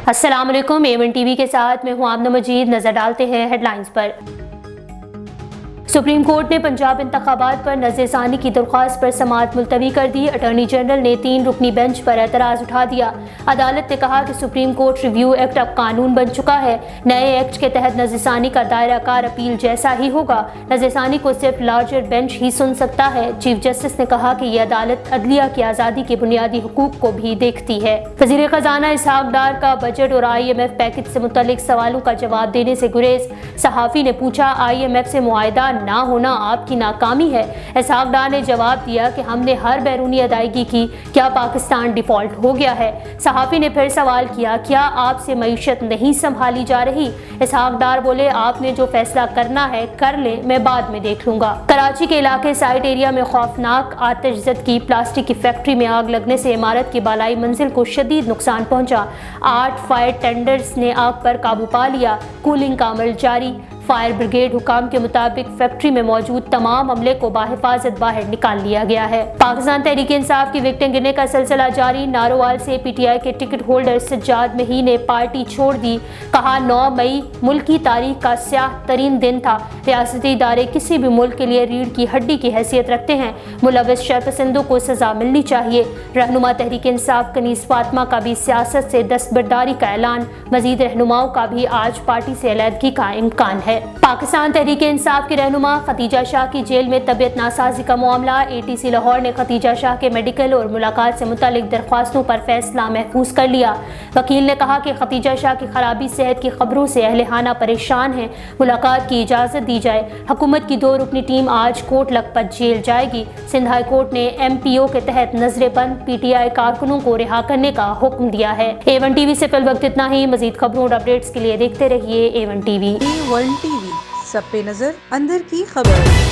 अस्सलाम वालेकुम, A1 TV के साथ मैं हूं आमना मजीद। नजर डालते हैं हेडलाइंस पर। सुप्रीम कोर्ट ने पंजाब इंतखाबात पर नज़रसानी की दरख्वास्त पर समाअत मुलतवी कर दी। अटॉर्नी जनरल ने 3 रुकनी बेंच पर एतराज़ उठा दिया। अदालत ने कहा कि सुप्रीम कोर्ट रिव्यू एक्ट अब कानून बन चुका है। नए एक्ट के तहत नज़रसानी का दायरा कार अपील जैसा ही होगा। नज़रसानी को सिर्फ लार्जर बेंच ही सुन सकता है। चीफ जस्टिस ने कहा कि यह अदालत अदलिया की आज़ादी के बुनियादी हुकूक को भी देखती है। वज़ीर ख़जाना इसहाक डार का बजट और IMF पैकेज से मुतल्लिक सवालों का जवाब देने से गुरेज। सहाफ़ी ने पूछा, IMF से मुआहिदा ना होना आपकी नाकामी है। इसहाक डार ने जवाब दिया कि हमने हर बैरूनी अदायगी की, क्या पाकिस्तान डिफ़ॉल्ट हो गया है? सहाफ़ी ने फिर सवाल किया, क्या आपसे मईशत नहीं संभाली जा रही? इसहाक डार बोले, आपने जो फैसला करना है कर लें, मैं बाद में देख लूँगा। कराची के इलाके साइट एरिया में खौफनाक आतिशज़द की प्लास्टिक की फैक्ट्री में आग लगने से इमारत की बालाई मंजिल को शदीद नुकसान पहुँचा। 8 फायर टेंडर्स ने आग पर काबू पा लिया। कूलिंग का अमल जारी। फायर ब्रिगेड हुकाम के मुताबिक फैक्ट्री में मौजूद तमाम अमले को बाहिफाजत बाहर निकाल लिया गया है। पाकिस्तान तहरीक इंसाफ की विकटें गिनने का सिलसिला जारी। नारोवाल से PTI के टिकट होल्डर सज्जाद मही ने पार्टी छोड़ दी। कहा, 9 मई मुल्क की तारीख का स्याह तरीन दिन था। रियासती इदारे किसी भी मुल्क के लिए रीढ़ की हड्डी की हैसियत रखते हैं। मुलव्वस शरपसंदों को सजा मिलनी चाहिए। रहनुमा तहरीक इंसाफ कनीज़ फातिमा का भी सियासत से दस्तबरदारी का ऐलान। मजीद रहनुमाओं का भी आज पार्टी से अलहदगी का इम्कान है। पाकिस्तान तहरीक इंसाफ की रहनुमा खतीजा शाह की जेल में तबीयत नासाजी का मामला। ATC लाहौर ने खतीजा शाह के मेडिकल और मुलाकात से मुतालिक दरख्वास्तों पर फैसला महफूज कर लिया। वकील ने कहा कि खतीजा शाह की खराबी सेहत की खबरों से अहले खाना परेशान है, मुलाकात की इजाज़त दी जाए। हुकूमत की 2 रुकनी टीम आज कोट लखपत जेल जाएगी। सिंध हाई कोर्ट ने MPO के तहत नजरेबंद PTI कारकुनों को रिहा करने का हुक्म दिया है। A1 टीवी से फिल वक्त इतना ही। मजीद खबरों और अपडेट्स के लिए देखते रहिए A1 टीवी। A1 टीवी, सब पे नजर, अंदर की खबर।